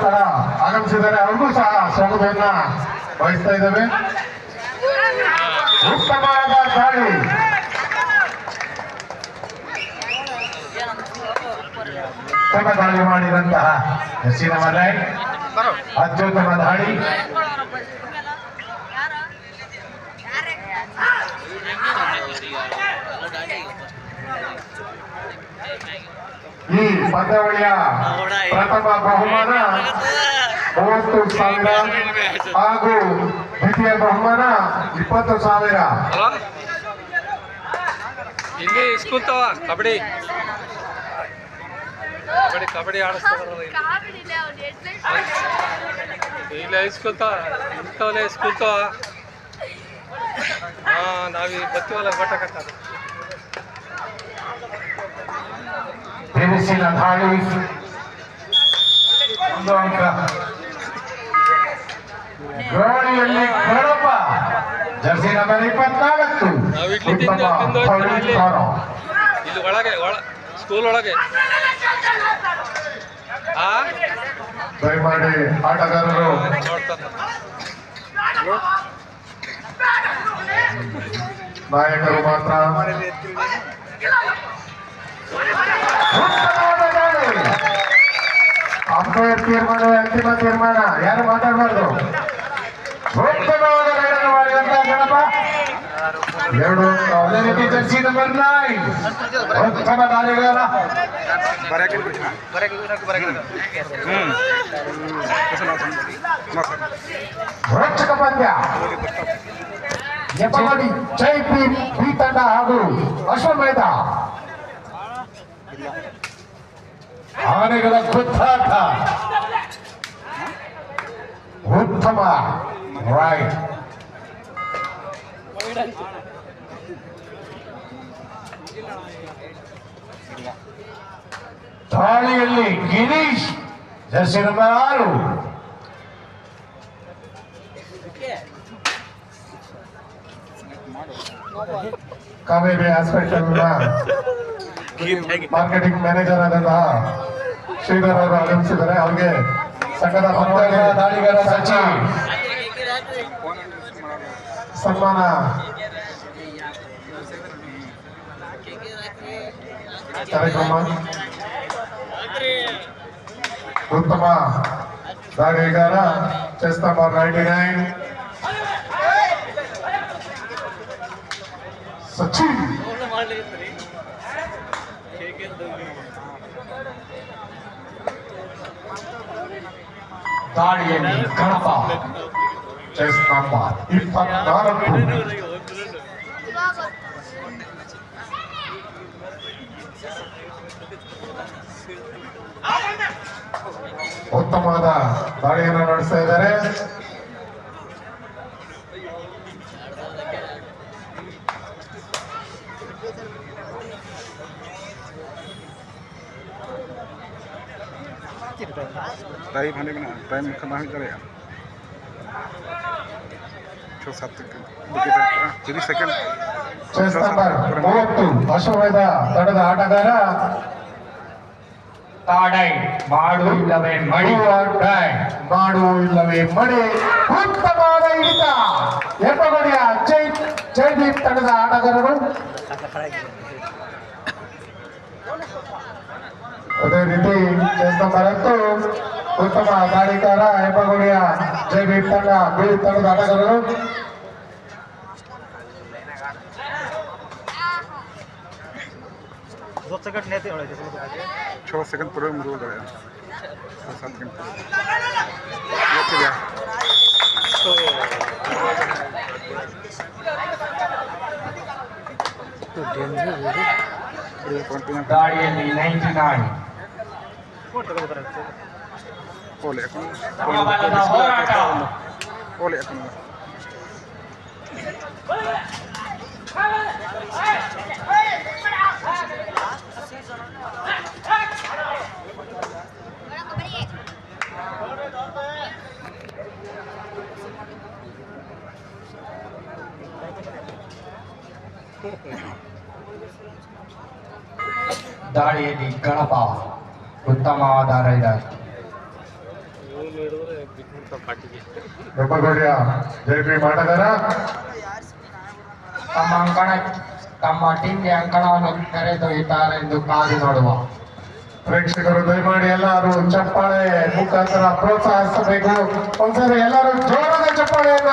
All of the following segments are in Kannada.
ಸ್ಥಳ ಆಗಮಿಸಿದ್ದಾರೆ. ಅವ್ರಿಗೂ ಸಹ ಸ್ವಾಗತವನ್ನ ವಹಿಸ್ತಾ ಇದ್ದೇವೆ. ಉತ್ತಮವಾದ ದಾಳಿ, ಉತ್ತಮ ದಾಳಿ ಮಾಡಿದಂತಹ ಎಸ್ಸಿನ ಮಲೈ, ಅತ್ಯುತ್ತಮ ದಾಳಿ. ಈ ಪಂದ್ಯಾವಳಿಯ ಪ್ರಥಮ ಬಹುಮಾನ 30,000 ಹಾಗೂ ದ್ವಿತೀಯ ಬಹುಮಾನ 20,000. ಇಲ್ಲಿ ಇಸ್ಕೂಲ್ತವ ಕಬಡ್ಡಿ ಕಬಡ್ಡಿ ಕಬಡ್ಡಿ ಆಡಿಸ್ತಾರಲ್ಲ ಇಲ್ಲ ಇಸ್ಕೂಲ್ತವ ಇಂಥವಲ್ಲೇ ಇಸ್ಕೂಲ್ತವ. ನಾವೀ ಬರ್ತೀವಲ್ಲ ಗೊತ್ತಾಗತ್ತ. ಬಿರುಸಿನ ದಾಳಿ, ಒಂದು ಅಂಕ. ಗೋಳಿಯಲ್ಲಿ ಗಣಪ, ಜರ್ಸಿ ನಂಬರ್ 24. ಇಲ್ಲಿ ಒಳಗೆ ಸ್ಕೂಲ್ ಒಳಗೆ ದಯಮಾಡಿ ಆಟಗಾರರು ನಾಯಕರು ಮಾತ್ರ. ಅಂಪೈರ್ ತೀರ್ಮಾನವೇ ಅಂತಿಮ ತೀರ್ಮಾನ, ಯಾರು ಮಾತಾಡಬಾರ್ದು. ಉತ್ತಮವಾದ ರೈಡನ್ನು ಮಾಡಿದಂತ ಗಣಪ 2. ಅದೇ ರೀತಿ ಜರ್ಸಿ ನಂಬರ್ 9 ಉತ್ತಮ ದಾಳಿಗಾರ. ರೋಚಕ ಪಂದ್ಯ. ಎಪ್ಪಡಿ ಜೈ ಭೀಮ್ ಬಿ ತಂಡ ಹಾಗೂ ಅಶ್ವಮೇಧ ಆನೆಗಳ ಗುದ್ದಾಟ. ಉತ್ತಮ ರೈಟ್. ದಾಳಿಯಲ್ಲಿ Girish, Jersey number 6. Kaveri hospital marketing manager ಆದಂತಹ ಶ್ರೀಧರ್ ಅವರು ಆಗಮಿಸಿದ್ದಾರೆ. ಅವ್ರಿಗೆ ಸಂಘದ ದಾಳಿಗಾರ ಸಚಿವ್ ಸನ್ಮಾನ ಕಾರ್ಯಕ್ರಮ. ಉತ್ತಮ ದಾಳಿಗಾರ ಚೆಸ್ ನಂಬರ್ 99 ಸಚಿನ್. ದಾಳಿಯಲ್ಲಿ ಗಣಪ, ಚೆಸ್ ನಂಬರ್ 24. ಉತ್ತಮವಾದ ದಾಳಿಯನ್ನು ನಡೆಸ್ತಾ ಇದ್ದಾರೆ. टाइम आने में टाइम कमा करेगा 6-7 सेकंड. ಚೆಸ್ ನಂಬರ್ 30 ಅಶ್ವಮೇಧ ತಂಡದ ಆಟಗಾರ ತಾಡೈ, ಮಾಡು ಇಲ್ಲವೇ ಮಡಿ. ಮಾಡು ಇಲ್ಲವೇ ಮಡಿ. ಉತ್ತಮವಾದ ಹಿಡಿತ. ಎಪ್ಪಗಡಿಯ ಜೈದೀಪ್ ತಂಡದ ಆಟಗಾರರು. ಅದೇ ರೀತಿ ಚೆಸ್ ನಂಬರ್ 10 ಉತ್ತಮ ದಾಳಿಗಾರ ಹೆಬ್ಬಗುಡಿಯ ಜೈದೀಪ್ ತಂಡ, ಬಿ ತಂಡದ ಆಟಗಾರರು. छः सेकंड पूरे में हो गया. 7 सेकंड ದಾಳಿಯಲ್ಲಿ 99. ದಾಳಿಯಲ್ಲಿ ಗಣಪ ಉತ್ತಮವಾದ ರೈಡರ್. ಹಿಡಿದ್ರೆ ಬಿಟ್ಬಿಡ್ತಾವ ಪಾಟಿಗೆ. ಹೆಬ್ಬಗೋಡಿಯ ಜೆ.ಪಿ. ಮಾಟಗಾರ ತಮ್ಮ ಟೀಮ್ಗೆ ಅಂಕಣವನ್ನು ಕರೆದೊಯ್ಯುತ್ತಾರೆ ಎಂದು ಕಾದು ನೋಡುವ. ಪ್ರೇಕ್ಷಕರು ದಯಮಾಡಿ ಎಲ್ಲರೂ ಚಪ್ಪಾಳೆ ಮುಖಾಂತರ ಪ್ರೋತ್ಸಾಹಿಸಬೇಕು. ಒಂದ್ಸರಿ ಎಲ್ಲರೂ ಜೋರಾದ ಚಪ್ಪಾಳೆಯನ್ನ.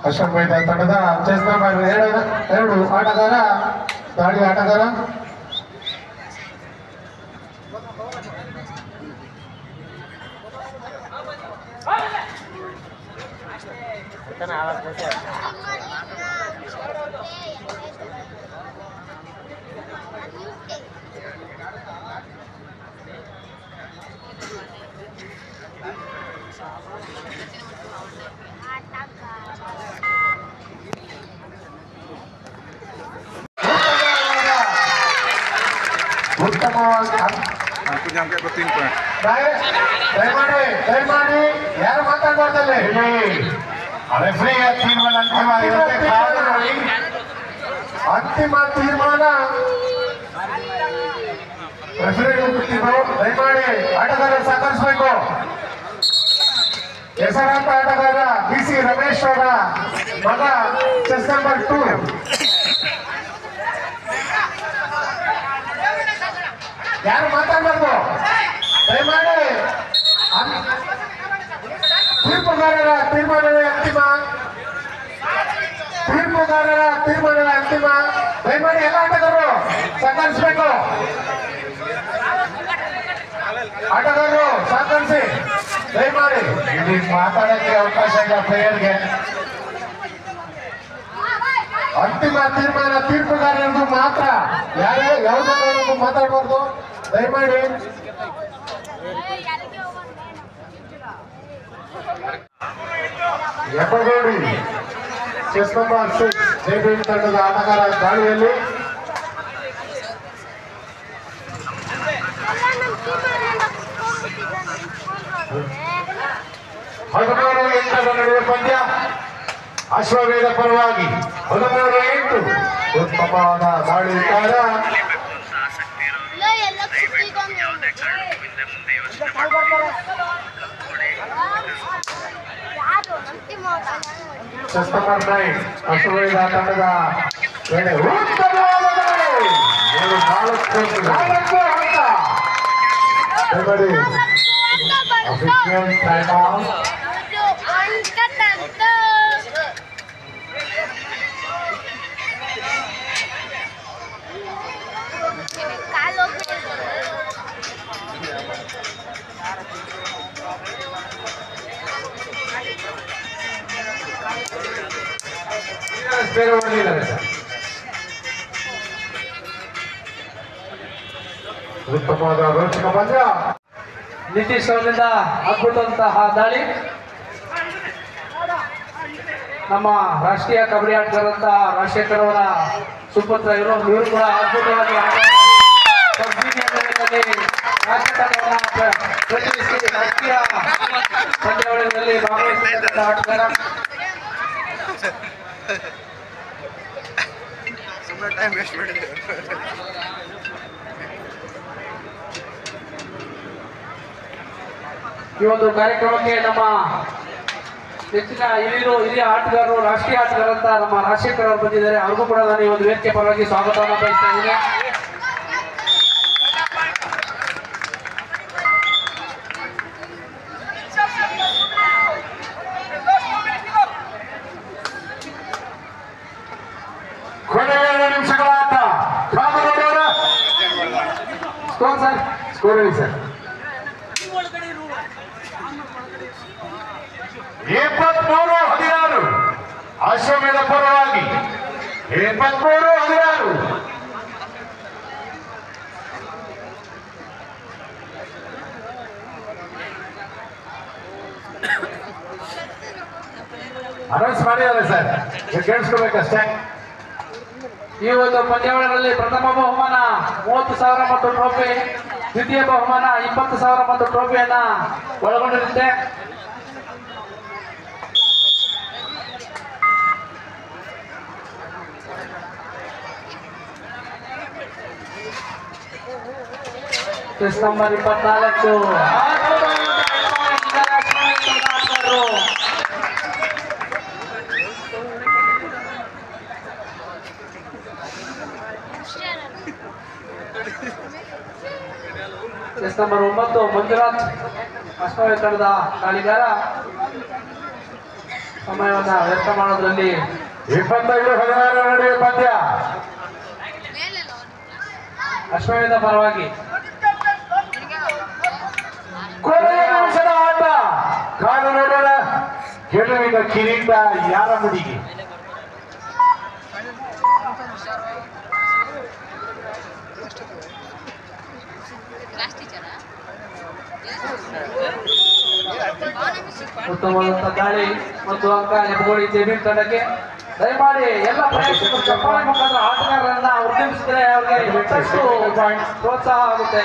ಅಶ್ವಮೇಧ ತಂಡದ ಚೆಸ್ ನಂಬರ್ 2 ಆಟಗಾರ ದಾಳಿ ಆಟಗಾರ ಉತ್ತಮವಾಗಿ Aku nyam kayak 3 point. ದಯಮಾಡಿ ಯಾರು ಮಾತಾಡಬಾರ್ದಲ್ಲಿ. ರೆಫ್ರಿಯ ತೀರ್ಮಾನ ಅಂತಿಮವಾಗಿರುತ್ತೆ. ಕಾದು ನೋಡಿ. ಅಂತಿಮ ತೀರ್ಮಾನ ರೆಫ್ರಿಗಳು ಬಿಟ್ಟಿದ್ರು. ದಯಮಾಡಿ ಆಟಗಾರ ಸಹಕರಿಸಬೇಕು. ಹೆಸರಾಂತ ಆಟಗಾರ ಬಿ.ಸಿ. ರಮೇಶ್ ಅವರ ಮಗ ಚೆಸ್ ನಂಬರ್ 2. ಯಾರು ಮಾತಾಡಬಾರ್ದು ದಯಮಾಡಿ. ತೀರ್ಪುಗಾರರ ತೀರ್ಮಾನವೇ ಅಂತಿಮ. ದಯಮಾಡಿ ಎಲ್ಲ ಆಟಗಾರರು ಸಹಕರಿಸಬೇಕು. ಆಟಗಾರರು ಸಹಕರಿಸಿ ದಯಮಾಡಿ. ಇಲ್ಲಿ ಮಾತಾಡಕ್ಕೆ ಅವಕಾಶ ಇಲ್ಲ ಪ್ಲೇಯರ್ಗೆ. ಅಂತಿಮ ತೀರ್ಮಾನ ತೀರ್ಪುಗಾರರಿಗೂ ಮಾತ್ರ. ಯಾವುದನ್ನು ಮಾತಾಡಬಾರ್ದು ದಯಮಾಡಿ. Hebbagodi chest number 6 JP. ತಂಡದ ಆಟಗಾರ ದಾಳಿಯಲ್ಲಿ ನಡೆಯುವ ಪಂದ್ಯ ಅಶ್ವಮೇಧ ಪರವಾಗಿ 13-8 ಉತ್ತಮವಾದ ದಾಳಿಕಾರ ಚೆಸ್ ನಂಬರ್ 9 ಅಶ್ವಮೇಧ ತಂಡದ ವೇಳೆ ಉತ್ತಮವಾದ ದಾಳಿ. 4 ಹಂತ. ದಯಮಾಡಿ ಅಫಿಷಿಯಲ್ ಟೈಮ್ ಔಟ್. ಉತ್ತಮವಾದ ರೋಚಕ ಪಂದ್ಯ. ನಿತೀಶ್ ಅವರಿಂದ ಅದ್ಭುತವಂತಹ ದಾಳಿ. ನಮ್ಮ ರಾಷ್ಟ್ರೀಯ ಕಬಡ್ಡಿ ಆಟಗಾರಂತಹ ರಾಜಶೇಖರ್ ಅವರ ಸುಪುತ್ರ ಇವರು ಕೂಡ ಅದ್ಭುತವಾಗಿ ಪ್ರತಿನಿಧಿಸಿ ರಾಷ್ಟ್ರೀಯ ಪಂದ್ಯಾವಳಿಗಳಲ್ಲಿ ಭಾಗವಹಿಸಿದ ಆಟಗಾರ. ಈ ಒಂದು ಕಾರ್ಯಕ್ರಮಕ್ಕೆ ನಮ್ಮ ಹೆಚ್ಚಿನ ಹಿರಿಯ ಆಟಗಾರರು ರಾಷ್ಟ್ರೀಯ ಆಟಗಾರಂತ ನಮ್ಮ ರಾಜಶೇಖರ್ ಅವರು ಬಂದಿದ್ದಾರೆ. ಅವ್ರಿಗೂ ಕೂಡ ನಾನು ಈ ಒಂದು ವೇದಿಕೆ ಪರವಾಗಿ ಸ್ವಾಗತವನ್ನು ಬಯಸ್ತಾ ಇದ್ದೀನಿ. ಕೊನೆಯ 2 ನಿಮಿಷಗಳ ಆಟ. ಸ್ಕೋರ್ ಸರ್, ಸ್ಕೋರ್ ಹೇಳಿ ಸರ್. 23-16 ಅಶ್ವಮೇಧ ಪರವಾಗಿ. 23-16. ಅನೌನ್ಸ್ ಮಾಡಿದ್ದಾರೆ ಸರ್, ಕೇಳಿಸ್ಕೋಬೇಕಷ್ಟೇ. ಈ ಒಂದು ಪಂದ್ಯಾವಳಿಯಲ್ಲಿ ಪ್ರಥಮ ಬಹುಮಾನ 30,000 ಮತ್ತು ಟ್ರೋಫಿ, ದ್ವಿತೀಯ ಬಹುಮಾನ 20,000 ಮತ್ತು ಟ್ರೋಫಿಯನ್ನ ಒಳಗೊಂಡಿರುತ್ತೆ. Chess number 24 chess number 9 Manjunath ಅಶ್ವಮೇಧ ತಂಡದ ದಾಳಿಗಾರ ಸಮಯವನ್ನ ವ್ಯರ್ಥ ಮಾಡೋದ್ರಲ್ಲಿ 25-16 ನಡುವೆ ಪಂದ್ಯ. ಅಶ್ವಮೇಧ ಪರವಾಗಿ ಕೊನೆಯ ನಿಮಿಷದ ಆಟ. ಕಾದು ನೋಡೋಣ ಗೆಲುವಿನ ಕಿರೀಟ ಯಾರ ಮುಡಿಗೆ. ಉತ್ತಮವಾದಂತಹ ದಾಳಿ ಮತ್ತು ಅಂಕ ಹೆಬ್ಬಗೋಡಿ ಜಮೀನ್ ತಂಡಕ್ಕೆ. ದಯಮಾಡಿ ಎಲ್ಲ ಪ್ರೇಕ್ಷಕರು ಚಪ್ಪಾಳೆ ಮುಖಾಂತರ ಆಟಗಾರರನ್ನ ಉತ್ತೇಜಿಸಿದ್ರೆ ಅವರಿಗೆ ಮತ್ತಷ್ಟು ಪ್ರೋತ್ಸಾಹ ಆಗುತ್ತೆ.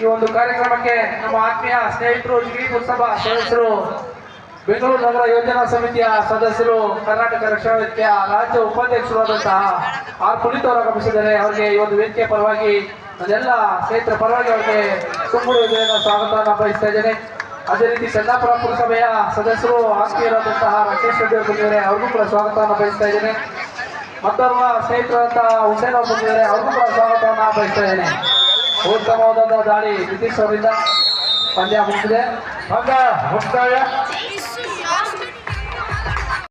ಈ ಒಂದು ಕಾರ್ಯಕ್ರಮಕ್ಕೆ ನಮ್ಮ ಆತ್ಮೀಯ ಸ್ನೇಹಿತರು ಜಿಗಿ ಪುರಸಭಾ ಸದಸ್ಯರು, ಬೆಂಗಳೂರು ನಗರ ಯೋಜನಾ ಸಮಿತಿಯ ಸದಸ್ಯರು, ಕರ್ನಾಟಕ ರಕ್ಷಣಾ ವೇದಿಕೆಯ ರಾಜ್ಯ ಉಪಾಧ್ಯಕ್ಷರಾದಂತಹ ಆರ್ ಪುನೀತ್ ಅವರು ಆಗಮಿಸಿದ್ದಾರೆ. ಅವರಿಗೆ ಈ ಒಂದು ವೇದಿಕೆ ಪರವಾಗಿ ನನ್ನೆಲ್ಲ ಸ್ನೇಹಿತರ ಪರವಾಗಿ ಅವರಿಗೆ ತುಂಬುಡು ಸ್ವಾಗತವನ್ನು ಬಯಸ್ತಾ ಇದ್ದೇನೆ. ಅದೇ ರೀತಿ ಚಂದಾಪುರ ಪುರಸಭೆಯ ಸದಸ್ಯರು ಆತ್ಮೀಯರಾದಂತಹ ರಾಕೇಶ್ ರೆಡ್ಡಿ ಅವರು ಬಂದಿದ್ದಾರೆ, ಅವ್ರಿಗೂ ಕೂಡ ಸ್ವಾಗತವನ್ನು ಬಯಸ್ತಾ ಇದ್ದೇನೆ. ಮತ್ತೋರ್ವ ಸ್ನೇಹಿತರಾದಂತಹ ಹುಸೇನ್ ಅವರು ಬಂದಿದ್ದಾರೆ, ಅವ್ರಿಗೂ ಕೂಡ ಸ್ವಾಗತವನ್ನು ಬಯಸ್ತಾ ಇದ್ದೇನೆ. ಉತ್ತಮವಾದ ದಾಳಿ ನಿತೀಶ್ ಅವರಿಂದ. ಪಂದ್ಯ ಮುಗಿದಿದೆ. ಪಂದ್ಯ ಮುಕ್ತಾಯ.